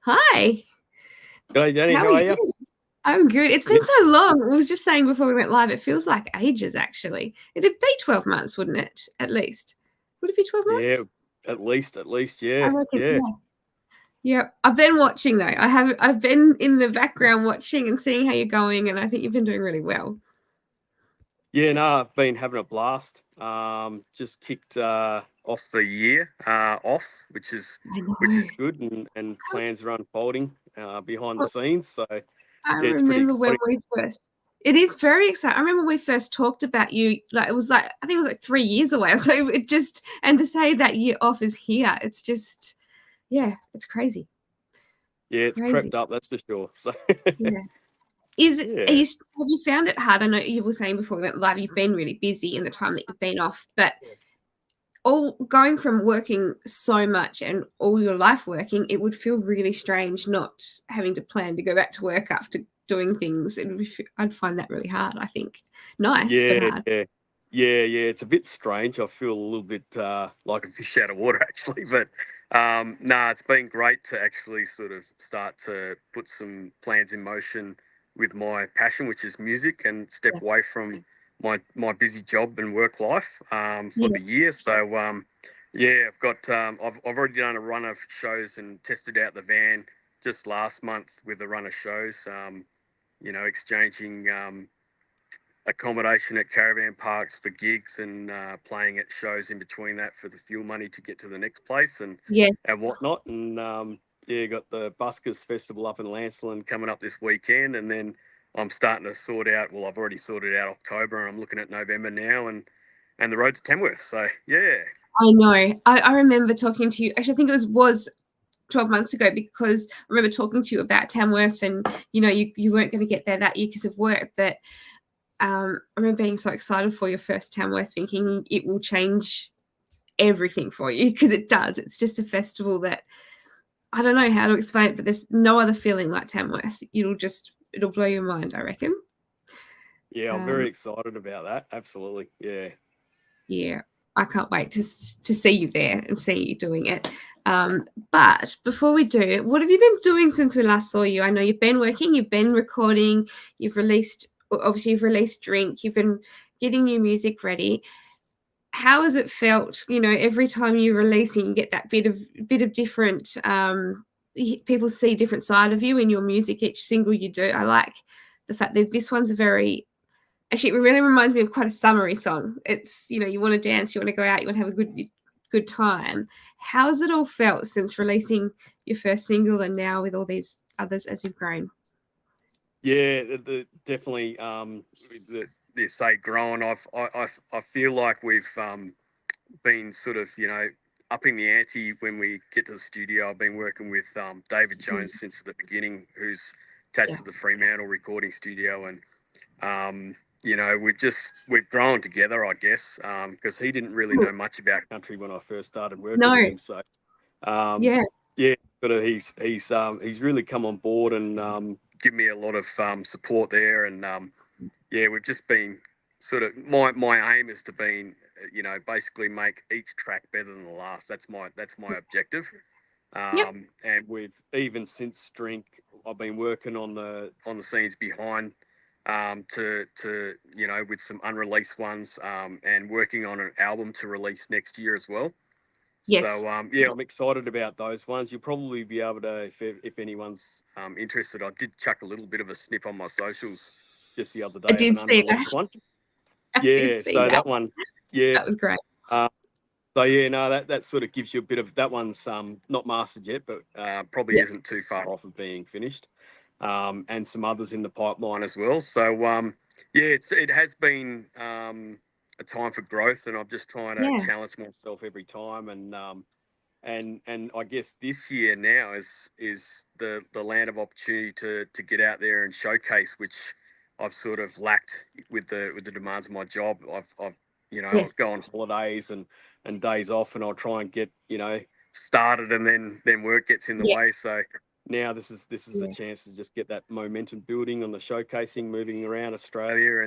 Hi, G'day, Danny. how How are are you? you? I'm good. It's Yeah, been so long. I was just saying before we went live, it feels like ages actually. It'd be 12 months, wouldn't it? At least. Would it be 12 yeah. months? At least, I yeah, reckon, yeah, yeah. Yeah. I've been watching though. I've been in the background watching and seeing how you're going, and I think you've been doing really well. yeah. No, It's I've been having a blast. Just kicked off the year off, which is I which know. is good, and plans are unfolding behind the scenes. So yeah, I it's pretty remember when exciting. we first. It is very exciting. I remember we first talked about you. Like it was like I think it was like 3 years away. So it just and to say that year off is here. It's just yeah, it's crazy, Yeah, it's crazy. crept up, that's for sure. So Yeah. Is it? Are yeah, you? Have you found it hard? I know you were saying before we went live. You've been really busy in the time that you've been off, but all going from working so much and all your life working, it would feel really strange not having to plan to go back to work after doing things. I'd find that really hard. I think nice but yeah, hard. yeah, yeah. It's a bit strange. I feel a little bit like a fish out of water, actually. But nah, it's been great to actually sort of start to put some plans in motion with my passion, which is music, and step Yeah. away from my busy job and work life for the Yes. year. So yeah, I've already done a run of shows and tested out the van just last month with a run of shows. Exchanging accommodation at caravan parks for gigs and playing at shows in between that for the fuel money to get to the next place Yes. and whatnot. And yeah, got the Buskers Festival up in Lancelin coming up this weekend, and then I'm starting to sort out. Well, I've already sorted out October, and I'm looking at November now, and the road to Tamworth. So yeah, I know. I remember talking to you. Actually, I think it was 12 months ago because I remember talking to you about Tamworth and you weren't going to get there that year because of work, but I remember being so excited for your first Tamworth, thinking it will change everything for you because it does. It's just a festival that I don't know how to explain it, but there's no other feeling like Tamworth. It'll blow your mind, I reckon. yeah, I'm very Um, excited about that. Absolutely, yeah. yeah, I can't wait to see you there and see you doing it. But before we do, what have you been doing since we last saw you? I know you've been working, you've been recording, you've released Drink, you've been getting new music ready. How has it felt? Every time you release and you get that bit of different. People see a different side of you in your music each single you do. I like the fact that this one's a very actually, it really reminds me of quite a summery song. It's you want to dance, you want to go out, you want to have a good time. How's it all felt since releasing your first single and now with all these others as you've grown? Yeah, definitely. They say growing. I feel like we've been sort of upping the ante when we get to the studio. I've been working with David Yeah, Jones since the beginning, who's attached yeah, to the Fremantle recording studio, and we've grown together, I guess, because he didn't really cool. know much about country when I first started working No, with him. So um, yeah, yeah, but he's really come on board and give me a lot of support there, and yeah, we've just been sort of my aim is to be basically make each track better than the last. That's my objective. yep, And we've even since Drink, I've been working on the scenes behind to with some unreleased ones and working on an album to release next year as well. yes, So yeah, I'm excited about those ones. You'll probably be able to, if anyone's interested. I did chuck a little bit of a snip on my socials just the other I day of did an see that. unreleased one. I did Yeah, see so that. that one, yeah. That was great. Uh, so yeah, no, that sort of gives you a bit of that one's not mastered yet, but probably Yeah, isn't too far off of being finished. And some others in the pipeline as well. So yeah, it has been a time for growth, and I'm just trying to yeah, challenge myself every time. And I guess this year now is the land of opportunity to get out there and showcase, which I've sort of lacked with the demands of my job. I've I'll yes, go on holidays and days off, and I'll try and get started, and then work gets in the yeah, way. So now this is a yeah. chance to just get that momentum building on the showcasing, moving around Australia,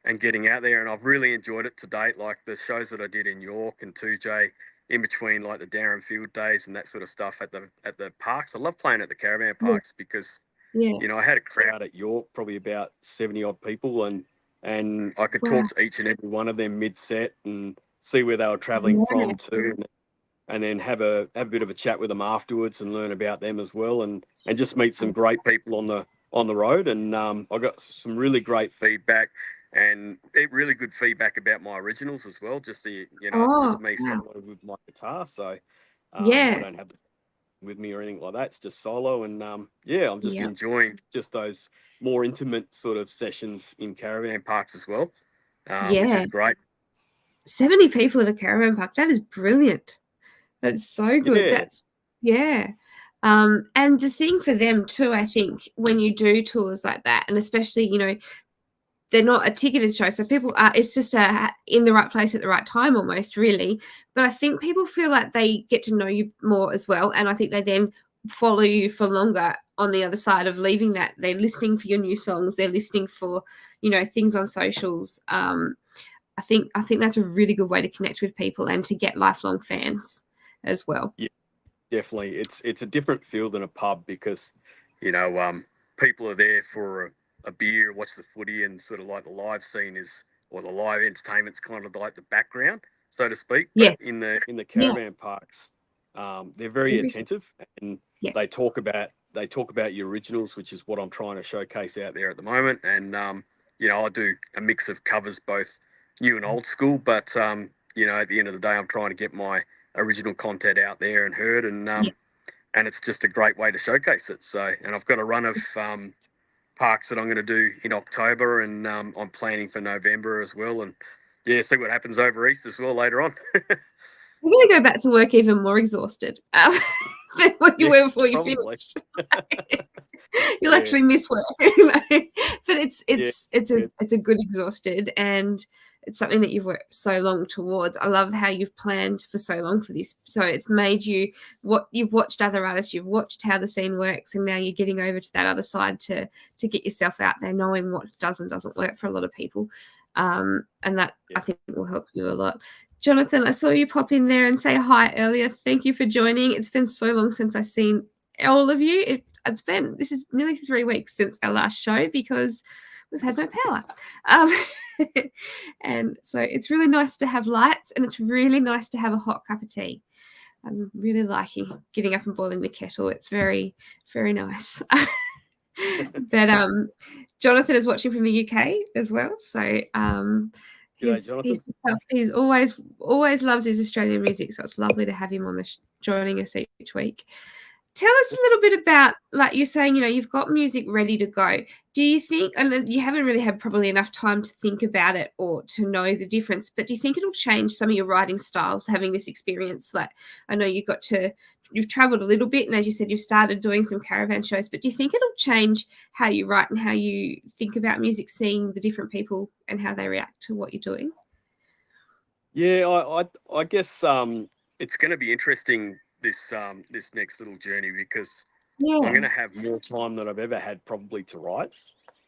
and getting out there. And I've really enjoyed it to date. Like the shows that I did in York and 2J, in between like the Darren Field days and that sort of stuff at the parks. I love playing at the caravan Yeah. parks because Yeah. you know I had a crowd at York, probably about 70 odd people, and I could Wow. talk to each and every one of them mid set and see where they were traveling Yeah. from to, and then have a bit of a chat with them afterwards and learn about them as well, and just meet some great people on the road. And I got some really great feedback and really good feedback about my originals as well. Just it's Oh, just me wow. solo with my guitar, so I Yeah. don't have this with me or anything like that. It's just solo, and yeah, I'm just Yeah. enjoying just those more intimate sort of sessions in caravan parks as well, which Yeah. is great. 70 people at a caravan park. That is brilliant. That's so good. Yeah, That's yeah. And the thing for them too, I think, when you do tours like that, and especially, they're not a ticketed show, so people are, it's just in the right place at the right time almost, really. But I think people feel like they get to know you more as well, and I think they then follow you for longer on the other side of leaving that. They're listening for your new songs, they're listening for, things on socials. I think that's a really good way to connect with people and to get lifelong fans as well. yeah, definitely. It's a different feel than a pub because, you know, people are there for a beer, watch the footy, and sort of like the live scene or the live entertainment's kind of like the background, so to speak. But Yes. in the Yeah. caravan parks, they're very Everything. attentive, and Yes. they talk about your originals, which is what I'm trying to showcase out there at the moment. And I do a mix of covers, both new and old school. But at the end of the day, I'm trying to get my original content out there and heard, Yeah. and it's just a great way to showcase it. So, and I've got a run of parks that I'm going to do in October, and I'm planning for November as well. And yeah, see what happens over East as well later on. You're going to go back to work even more exhausted than what you were before you probably. finished. You'll Yeah. actually miss work, but it's a good exhausted, and it's something that you've worked so long towards. I love how you've planned for so long for this. So it's made you what you've watched other artists, you've watched how the scene works, and now you're getting over to that other side to get yourself out there, knowing what does and doesn't work for a lot of people, and that I think will help you a lot. Jonathan, I saw you pop in there and say hi earlier. Thank you for joining. It's been so long since I've seen all of you. This is nearly 3 weeks since our last show because we've had no power. And so it's really nice to have lights, and it's really nice to have a hot cup of tea. I'm really liking getting up and boiling the kettle. It's very, very nice. But Jonathan is watching from the UK as well. So G'day, Jonathan. he's always loves his Australian music. So it's lovely to have him on joining us each week. Tell us a little bit about, like you're saying, you've got music ready to go. Do you think, and you haven't really had probably enough time to think about it or to know the difference, but do you think it'll change some of your writing styles having this experience? Like, I know you've traveled a little bit, and as you said, you've started doing some caravan shows, but do you think it'll change how you write and how you think about music, seeing the different people and how they react to what you're doing? Yeah, I guess it's going to be interesting this next little journey because I'm going to have more time than I've ever had probably to write,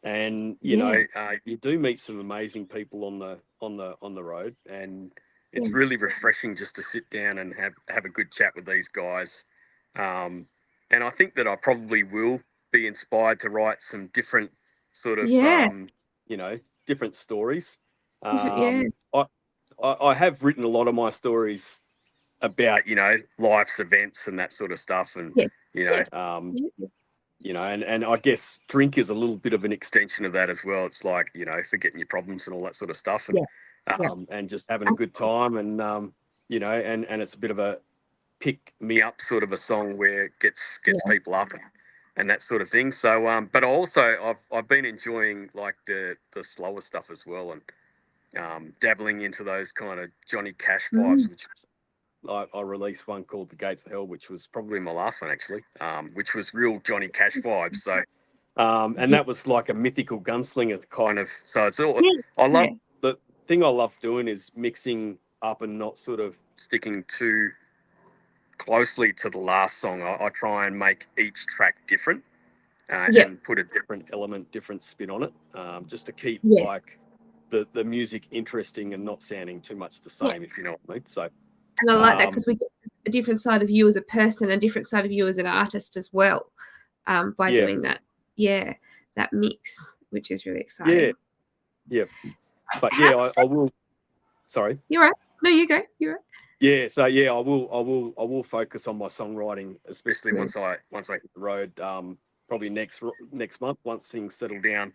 and you do meet some amazing people on the road, and it's really refreshing just to sit down and have a good chat with these guys, and I think that I probably will be inspired to write some different sort of different stories. Yeah. I have written a lot of my stories about, life's events and that sort of stuff. And, Yes. and I guess drink is a little bit of an extension of that as well. It's like, forgetting your problems and all that sort of stuff, and just having a good time. And, and it's a bit of a pick me up sort of a song where it gets people up and that sort of thing. So, but also I've been enjoying like the slower stuff as well, and dabbling into those kind of Johnny Cash vibes, which I released one called The Gates of Hell, which was probably my last one actually, which was real Johnny Cash vibes. So, and that was like a mythical gunslinger kind of. So it's all I love. The thing I love doing is mixing up and not sort of sticking too closely to the last song. I try and make each track different and put a different element, different spin on it, just to keep like the music interesting and not sounding too much the same, if you know what I mean. So And I like that because we get a different side of you as a person, a different side of you as an artist as well, by doing that. Yeah, that mix, which is really exciting. Yeah. But yeah, I will. Sorry. You're right. No, you go. You're right. Yeah. So yeah, I will focus on my songwriting, especially once I hit the road. Probably next month, once things settle down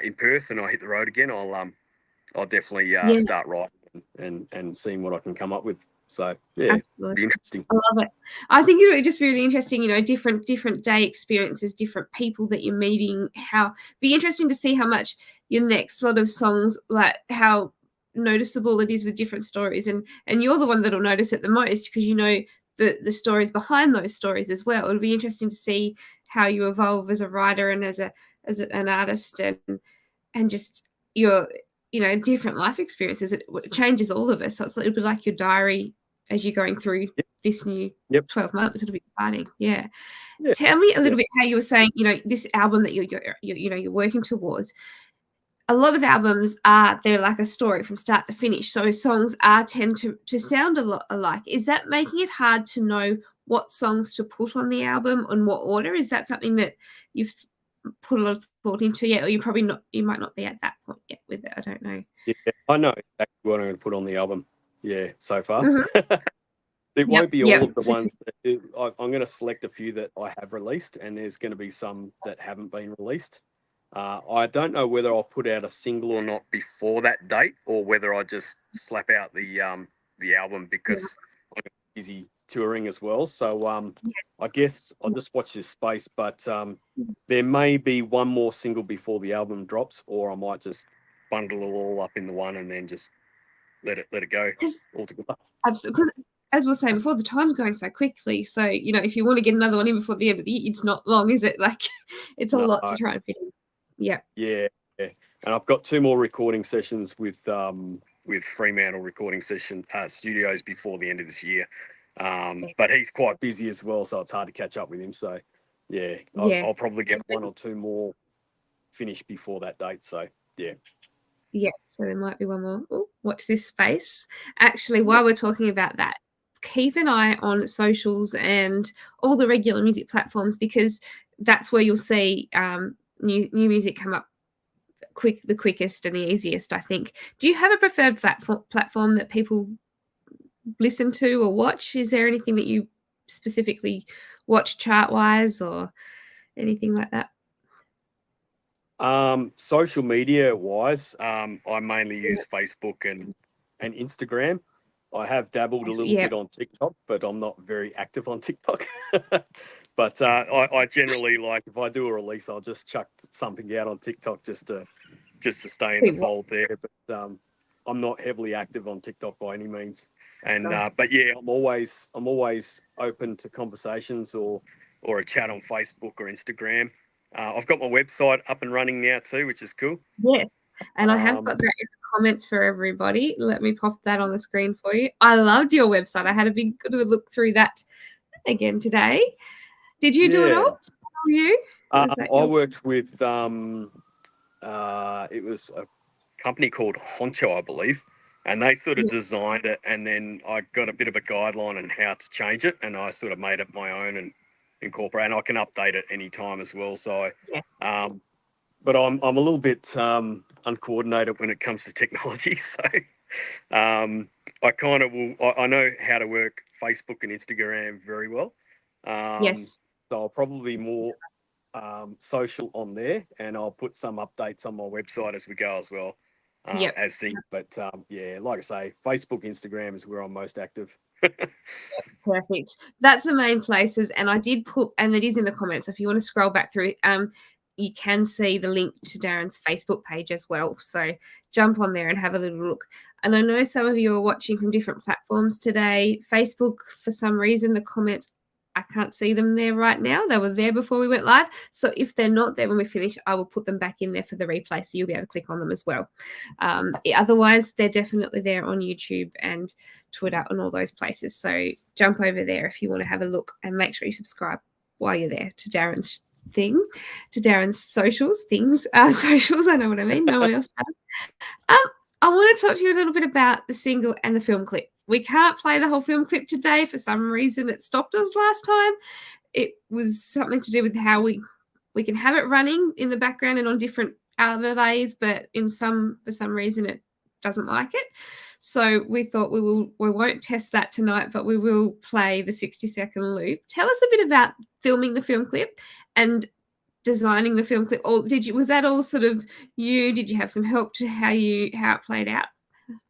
in Perth and I hit the road again, I'll definitely start writing and seeing what I can come up with. So yeah, absolutely. It'll be interesting. I love it. I think it would just be really interesting, different day experiences, different people that you're meeting. Be interesting to see how much your next lot of songs, like how noticeable it is with different stories, and you're the one that'll notice it the most because the stories behind those stories as well. It'll be interesting to see how you evolve as a writer and as an artist, and just your different life experiences. It changes all of us, so it'll be like your diary as you're going through this new 12 months. It'll be exciting. Yeah. Tell me a little bit how you were saying, this album that you're working towards. A lot of albums they're like a story from start to finish. So songs tend to sound a lot alike. Is that making it hard to know what songs to put on the album and what order? Is that something that you've put a lot of thought into yet, or you might not be at that point yet with it? I don't know. Yeah, I know exactly what I'm going to put on the album. Yeah, so far. It won't be all of the ones that I'm going to select a few that I have released, and there's going to be some that haven't been released. I don't know whether I'll put out a single or not before that date, or whether I just slap out the album because I'm busy touring as well. So I guess I'll just watch this space. But there may be one more single before the album drops, or I might just bundle it all up in the one and then just let it go altogether. Absolutely, because as we were saying before, the time's going so quickly. So if you want to get another one in before the end of the year, it's not long, is it? Like, it's a lot to try and fit in. Yeah. And I've got 2 more recording sessions with Fremantle Recording Studios before the end of this year. But he's quite busy as well, so it's hard to catch up with him. So I'll probably get 1 or 2 more finished before that date. So so there might be one more. Ooh, watch this space. Actually, while we're talking about that, keep an eye on socials and all the regular music platforms, because that's where you'll see new music come up the quickest and the easiest, I think. Do you have a preferred platform that people listen to or watch? Is there anything that you specifically watch chart-wise or anything like that? Social media wise, I mainly use Facebook and Instagram. I have dabbled a little bit on TikTok, but I'm not very active on TikTok. But I generally, like, if I do a release, I'll just chuck something out on TikTok just to stay in the fold there. But I'm not heavily active on TikTok by any means. And but yeah, I'm always open to conversations or a chat on Facebook or Instagram. I've got my website up and running now too, which is cool. Yes, and I have got that in the comments for everybody. Let me pop that on the screen for you. I loved your website. I had a big good look through that again today. Did you do it all? You? I worked with it was a company called Honcho, I believe, and they sort of designed it, and then I got a bit of a guideline on how to change it, and I sort of made it my own and incorporate, and I can update it anytime as well. So but I'm a little bit uncoordinated when it comes to technology, so I kind of I know how to work Facebook and Instagram very well. So I'll probably more social on there, and I'll put some updates on my website as we go as well, as things. But like I say, Facebook, Instagram is where I'm most active. Perfect. That's the main places, and I did put, and it is in the comments. So if you want to scroll back through, you can see the link to Darren's Facebook page as well. So jump on there and have a little look. And I know some of you are watching from different platforms today. Facebook, for some reason, the comments, I can't see them there right now. They were there before we went live. So if they're not there when we finish, I will put them back in there for the replay, so you'll be able to click on them as well. Otherwise, they're definitely there on YouTube and Twitter and all those places. So jump over there if you want to have a look, and make sure you subscribe while you're there to Darren's socials. Socials, I know what I mean. No one else does. I want to talk to you a little bit about the single and the film clip. we can't play the whole film clip today. For some reason, it stopped us last time. It was something to do with how we can have it running in the background and on different overlays, but for some reason it doesn't like it. So we thought we won't test that tonight, but we will play the 60-second loop. Tell us a bit about filming the film clip and designing the film clip. Or was that all sort of you? Did you have some help to how it played out?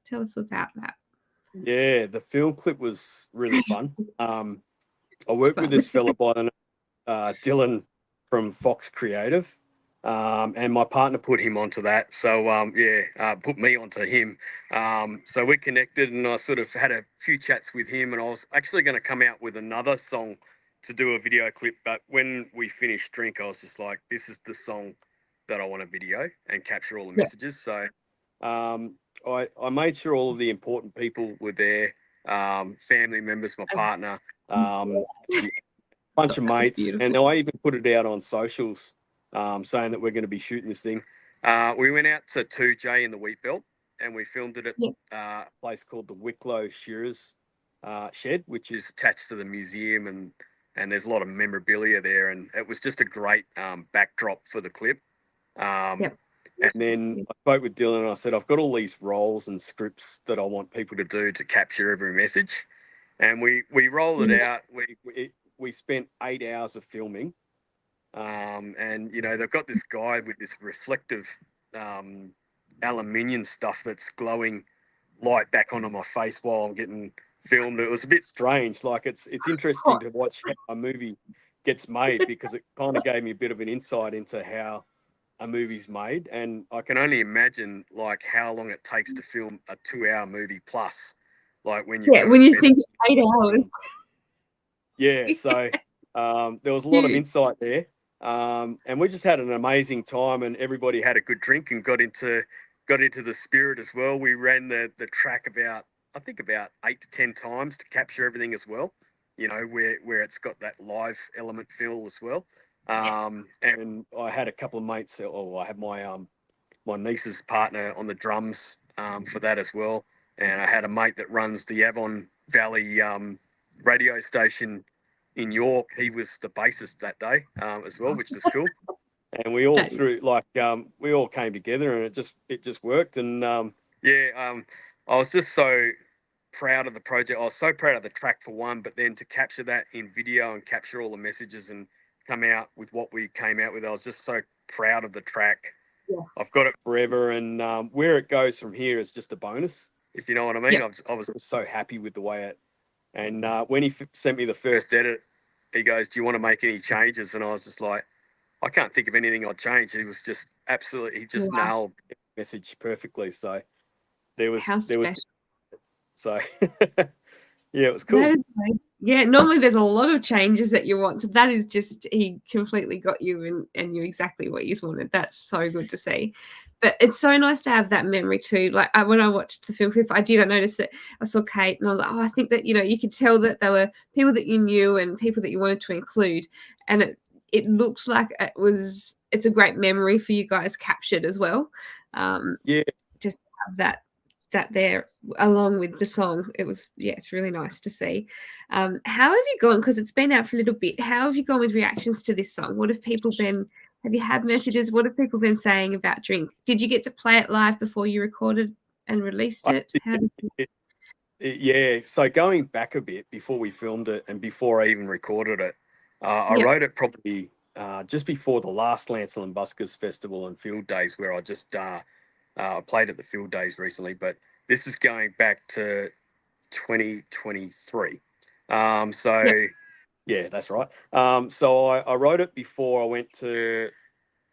Tell us about that. Yeah, the film clip was really fun. I worked with this fella by the name Dylan from Fox Creative, and my partner put him onto that. So put me onto him. So we connected, and I sort of had a few chats with him, and I was actually going to come out with another song to do a video clip. But when we finished Drink, I was just like, this is the song that I want to video and capture all the messages. So I made sure all of the important people were there, family members, my partner, bunch of mates, and I even put it out on socials saying that we're going to be shooting this thing. We went out to 2J in the Wheat Belt, and we filmed it at a place called the Wicklow Shearers Shed, which is attached to the museum, and there's a lot of memorabilia there, and it was just a great backdrop for the clip. And then I spoke with Dylan, and I said, I've got all these roles and scripts that I want people to do to capture every message. And we rolled it out. We spent 8 hours of filming. And, you know, they've got this guy with this reflective aluminium stuff that's glowing light back onto my face while I'm getting filmed. It was a bit strange. Like, it's interesting to watch how a movie gets made, because it kind of gave me a bit of an insight into how a movie's made. And I can only imagine, like, how long it takes to film a 2-hour movie plus. Like, when you think 8 hours. Yeah, so there was a lot of insight there. And we just had an amazing time, and everybody had a good drink and got into the spirit as well. We ran the track about 8 to 10 times to capture everything as well, you know, where it's got that live element feel as well. And I had a couple of mates, I had my niece's partner on the drums for that as well. And I had a mate that runs the Avon Valley radio station in York. He was the bassist that day as well, which was cool. And we all we all came together, and it just worked. And I was just so proud of the project. I was so proud of the track for one, but then to capture that in video and capture all the messages and come out with what we came out with, I was just so proud of the track. Yeah. I've got it forever, and where it goes from here is just a bonus, if you know what I mean. Yeah. I was so happy with the way it. And when he sent me the first edit, he goes, "Do you want to make any changes?" And I was just like, I can't think of anything I'd change. He was just absolutely, he just nailed the message perfectly. So there was. So yeah, it was cool. That is amazing. Yeah, normally there's a lot of changes that you want. So that is just, he completely got you and knew exactly what you wanted. That's so good to see. But it's so nice to have that memory too. Like when I watched the film clip, I notice that I saw Kate, and I was like, I think that, you know, you could tell that there were people that you knew and people that you wanted to include. And it looked like it's a great memory for you guys captured as well. Just to have that there along with the song. It's really nice to see. How have you gone, because it's been out for a little bit, how have you gone with reactions to this song? What have people been, have you had messages? What have people been saying about Drink? Did you get to play it live before you recorded and released it? Yeah, so going back a bit, before we filmed it and before I even recorded it, I wrote it probably just before the last Lancel and Buskers Festival and Field Days, where I just played at the Field Days recently, but this is going back to 2023. Yeah, that's right. So I wrote it before I went to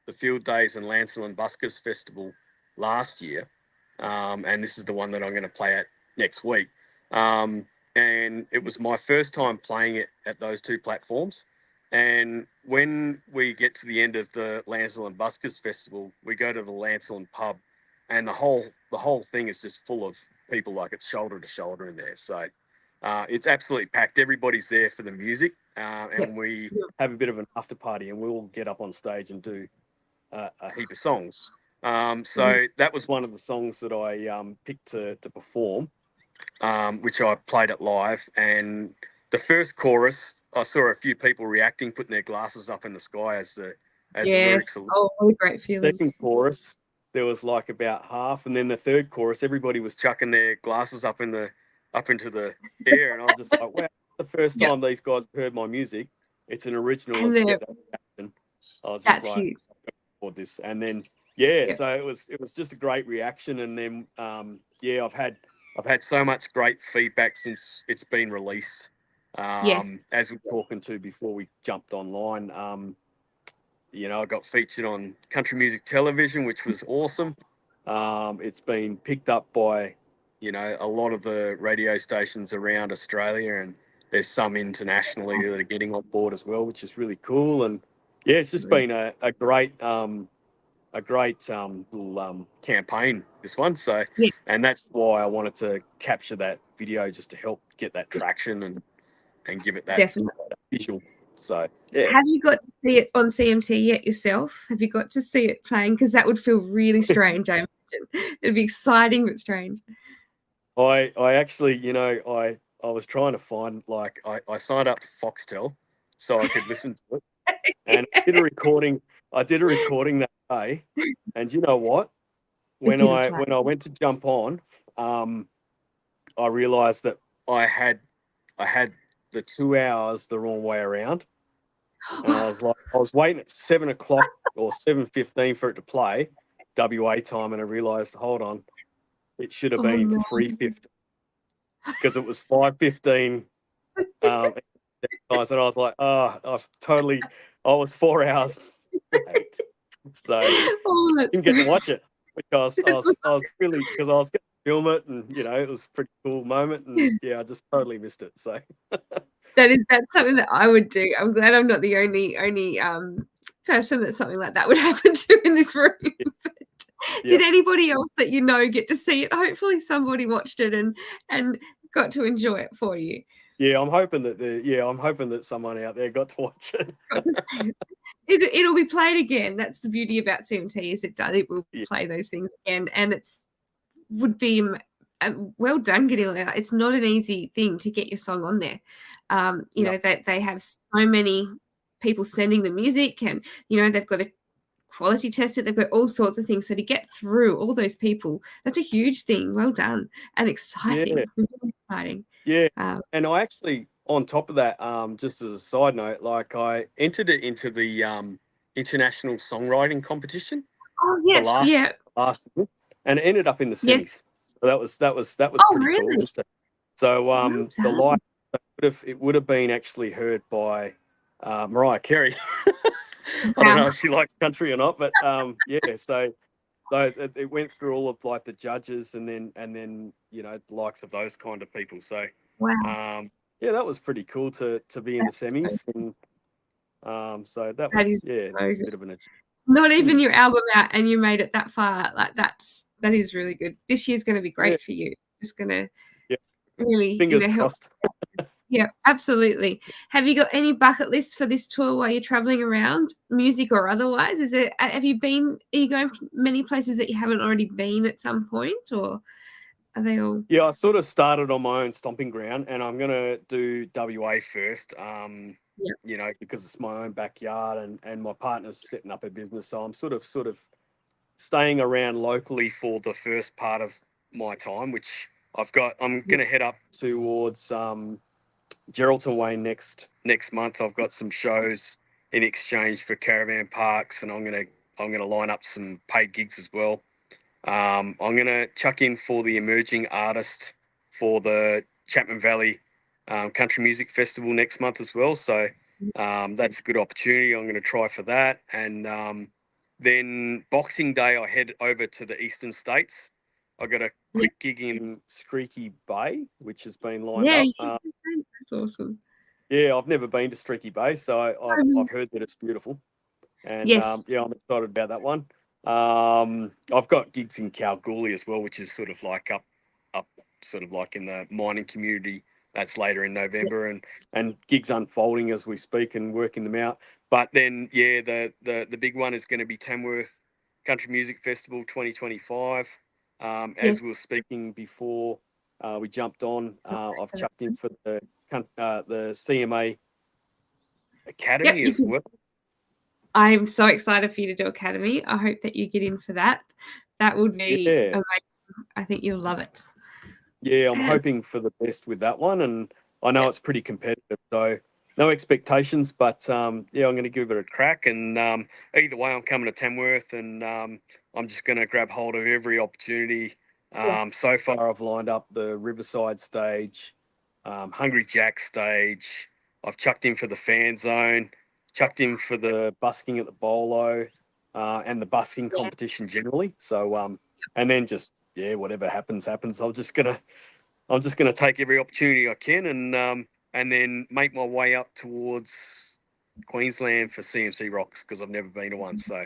the Field Days and Lancel and Buskers Festival last year. And this is the one that I'm going to play at next week. And it was my first time playing it at those two platforms. And when we get to the end of the Lancel and Buskers Festival, we go to the Lancel pub, and the whole thing is just full of people, like it's shoulder to shoulder in there. So it's absolutely packed. Everybody's there for the music, and we have a bit of an after party, and we'll get up on stage and do a heap of songs. So that was one of the songs that I picked to perform. which I played it live. And the first chorus, I saw a few people reacting, putting their glasses up in the sky as the lyrics Yes. are. Oh, what a great feeling. Second chorus, there was like about half, and then the third chorus, everybody was chucking their glasses up into the air, and I was just like, wow, the first Yep. time these guys heard my music, it's an original, And and to get that reaction, I was just that's like, huge. for this, and then yeah, Yep. so it was just a great reaction, and then yeah, I've had so much great feedback since it's been released. Yes. As we were talking to before we jumped online, you know, I got featured on country music television, which was awesome. It's been picked up by, you know, a lot of the radio stations around Australia, and there's some internationally that are getting on board as well, which is really cool. And yeah, it's just been a great little campaign, this one. So, Yeah, and that's why I wanted to capture that video, just to help get that traction and give it that definitely. visual. So yeah. Have you got to see it on CMT yet yourself? Have you got to see it playing? Because that would feel really strange, I imagine. It'd be exciting but strange. I actually, you know, I was trying to find, like, I signed up to Foxtel so I could listen to it, and I did a recording. I did a recording that day, and you know what? It didn't play. When I went to jump on, I realised that I had I had the 2 hours the wrong way around, and I was like, I was waiting at 7 o'clock or 7:15 for it to play, WA time, and I realised, hold on, it should have Oh been no. 3:50. Because it was 5:15. And I was like, oh, I was 4 hours late. So I Oh, that's didn't get to watch it because that's I was really, because I was going to film it, and, you know, it was a pretty cool moment. And yeah, I just totally missed it. So that's something that I would do. I'm glad I'm not the only person that something like that would happen to in this room. yeah. Did anybody else that you know get to see it? Hopefully somebody watched it and got to enjoy it for you. Yeah, I'm hoping that someone out there got to watch it. Got to see it. It'll be played again. That's the beauty about CMT, is it will Yeah. play those things again, and would be well done getting it out. It's not an easy thing to get your song on there. You No. know that they have so many people sending the music, and you know they've got to quality test it. They've got all sorts of things. So to get through all those people, that's a huge thing. Well done and exciting. Yeah. Really exciting. Yeah. And I actually, on top of that, just as a side note, like, I entered it into the international songwriting competition, Oh the yes, yeah, last year, and it ended up in the yes. semis. So that was Oh pretty cool. really? So Well the done. live, it would have been actually heard by Mariah Carey. I don't Wow. know if she likes country or not, but yeah. So it went through all of, like, the judges, and then you know, the likes of those kind of people. So Wow. yeah, that was pretty cool to be in the That's so, semis, and so that that was, is yeah, so it's a good. bit of an achievement. Not even Mm, your album out and you made it that far. Like that is really good. This year's going to be yeah, great for you. It's going to yeah. really, Fingers help. crossed. Yeah, absolutely. Have you got any bucket lists for this tour while you're traveling around, music or otherwise? Have you been, are you going many places that you haven't already been at some point, or are they all? Yeah, I sort of started on my own stomping ground, and I'm gonna do WA first. Yeah. You know, because it's my own backyard, and my partner's setting up a business, so I'm sort of staying around locally for the first part of my time, which I'm Yeah. gonna head up towards Geraldton Way next month. I've got some shows in exchange for caravan parks, and I'm gonna line up some paid gigs as well. I'm gonna chuck in for the emerging artist for the Chapman Valley Country Music Festival next month as well. So that's a good opportunity. I'm gonna try for that, and then Boxing Day I head over to the Eastern States. I got a quick Yes. gig in Streaky Bay, which has been lined Yeah. up. That's awesome. Yeah, I've never been to Streaky Bay, so Um, I've heard that it's beautiful, and yes. yeah, I'm excited about that one. I've got gigs in Kalgoorlie as well, which is sort of like up, sort of like in the mining community. That's later in Yeah. November, and gigs unfolding as we speak and working them out. But then, yeah, the big one is going to be Tamworth Country Music Festival 2025. As we Yes. were speaking before, We jumped on. I've chucked in for the CMA Academy as well. I'm so excited for you to do Academy. I hope that you get in for that. That would be amazing. I think you'll love it. Yeah, I'm hoping for the best with that one, and I know it's pretty competitive, so no expectations, but yeah, I'm going to give it a crack. And either way, I'm coming to Tamworth, and I'm just going to grab hold of every opportunity. So far, I've lined up the Riverside stage, Hungry Jack stage. I've chucked in for the fan zone, chucked in for the busking at the bolo, and the busking competition generally. So, and then just whatever happens. I'm just gonna take every opportunity I can, and then make my way up towards Queensland for CMC Rocks, because I've never been to one. So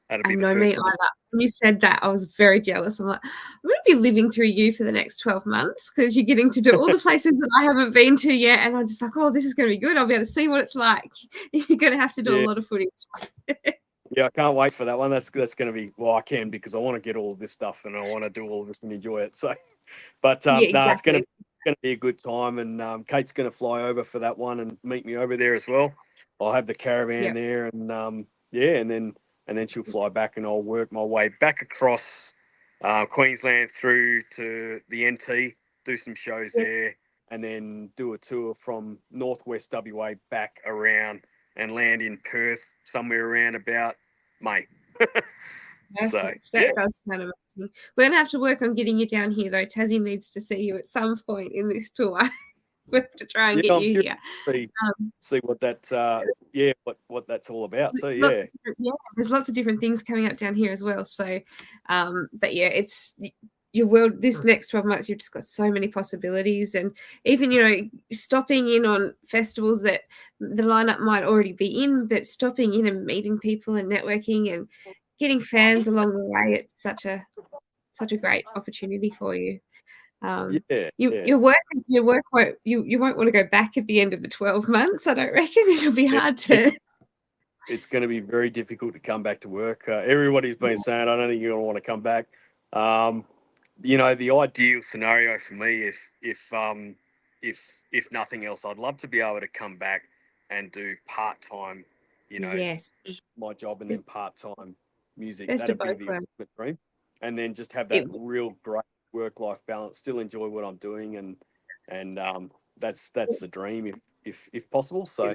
that'd be the first one. When you said that, I was very jealous. I'm like, I'm going to be living through you for the next 12 months, because you're getting to do all the places that I haven't been to yet. And I'm just like, oh, this is going to be good. I'll be able to see what it's like. You're going to have to do a lot of footage. Yeah, I can't wait for that one. That's going to be, well, I can, because I want to get all of this stuff and I want to do all of this and enjoy it. So, but it's going to be a good time. And Kate's going to fly over for that one and meet me over there as well. I'll have the caravan there, and and then she'll fly back, and I'll work my way back across Queensland through to the NT, do some shows there, and then do a tour from northwest WA back around and land in Perth somewhere around about May. So that does kind of amazing. We're going to have to work on getting you down here, though. Tassie needs to see you at some point in this tour. We have to try and get you here. See what that what that's all about. So there's lots of different things coming up down here as well. So but it's your world. This next 12 months, you've just got so many possibilities, and even stopping in on festivals that the lineup might already be in, but stopping in and meeting people and networking and getting fans along the way. It's such a great opportunity for you. Your work won't you won't want to go back at the end of the 12 months. I don't reckon. It'll be hard to. It's going to be very difficult to come back to work. Everybody's been saying, I don't think you're going to want to come back. The ideal scenario for me, if nothing else, I'd love to be able to come back and do part-time, my job, and then part-time music. That'd be the ultimate dream. And then just have that real great work-life balance, still enjoy what I'm doing, and that's the dream if possible. So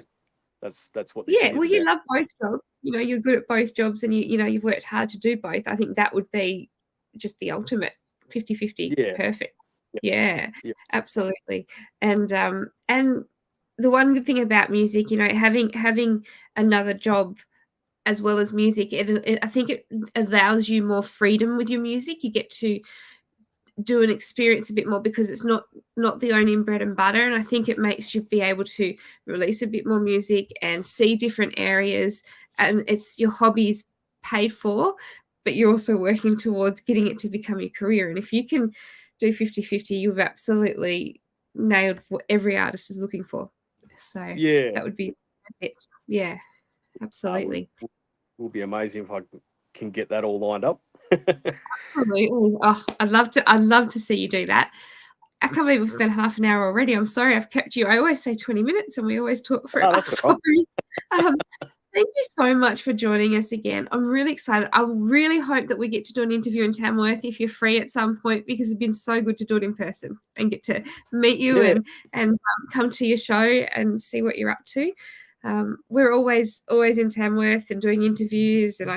that's what you love both jobs. You're good at both jobs, and you've worked hard to do both. I think that would be just the ultimate 50-50. Perfect. Absolutely. And the one good thing about music, having another job as well as music, I think it allows you more freedom with your music. You get to do an experience a bit more, because it's not the only bread and butter, and I think it makes you be able to release a bit more music and see different areas, and it's your hobbies paid for, but you're also working towards getting it to become your career. And if you can do 50-50, you've absolutely nailed what every artist is looking for. So that would be it. Yeah, absolutely. It will be amazing if I can get that all lined up. Absolutely. Oh, I'd love to see you do that. I can't believe we've spent half an hour already. I'm sorry I've kept you. I always say 20 minutes and we always talk for an hour. Thank you so much for joining us again. I'm really excited. I really hope that we get to do an interview in Tamworth if you're free at some point, because it's been so good to do it in person and get to meet you and come to your show and see what you're up to. We're always in Tamworth and doing interviews, and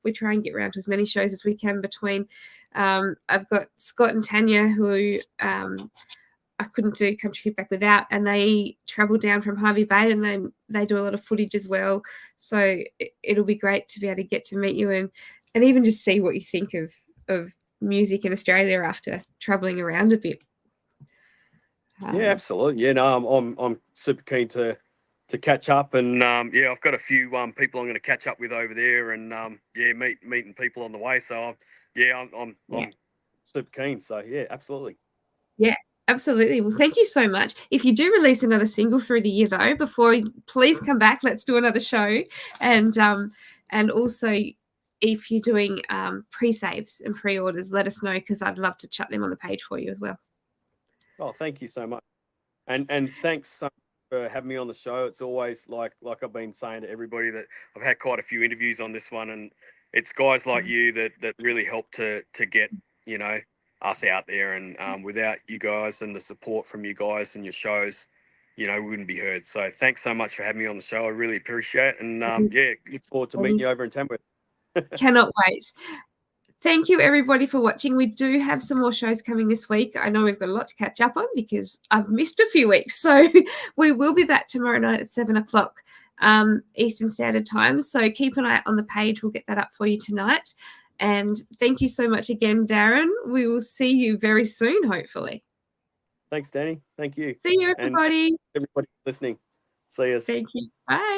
we try and get around to as many shows as we can between. I've got Scott and Tanya, who I couldn't do Country Kickback without, and they travel down from Harvey Bay, and then they do a lot of footage as well. So it'll be great to be able to get to meet you and even just see what you think of music in Australia after traveling around a bit. Absolutely. I'm super keen to catch up, and I've got a few people I'm going to catch up with over there, and meeting people on the way. So I'm super keen. So absolutely. Yeah. Absolutely. Well, thank you so much. If you do release another single through the year, though, please come back. Let's do another show. And also, if you're doing pre-saves and pre-orders, let us know, because I'd love to chuck them on the page for you as well. Oh, thank you so much. And thanks so much for having me on the show. It's always like I've been saying to everybody that I've had quite a few interviews on this one, and it's guys like you that really help to get, you know, us out there. And without you guys and the support from you guys and your shows, you know, we wouldn't be heard. So thanks so much for having me on the show. I really appreciate it. And yeah, look forward to meeting you over in Tamworth. Cannot wait. Thank you, everybody, for watching. We do have some more shows coming this week. I know we've got a lot to catch up on because I've missed a few weeks. So we will be back tomorrow night at 7 o'clock Eastern Standard Time. So keep an eye on the page. We'll get that up for you tonight. And thank you so much again, Darren. We will see you very soon, hopefully. Thanks, Danny. Thank you. See you, everybody. And everybody listening. See us. Thank you. Bye.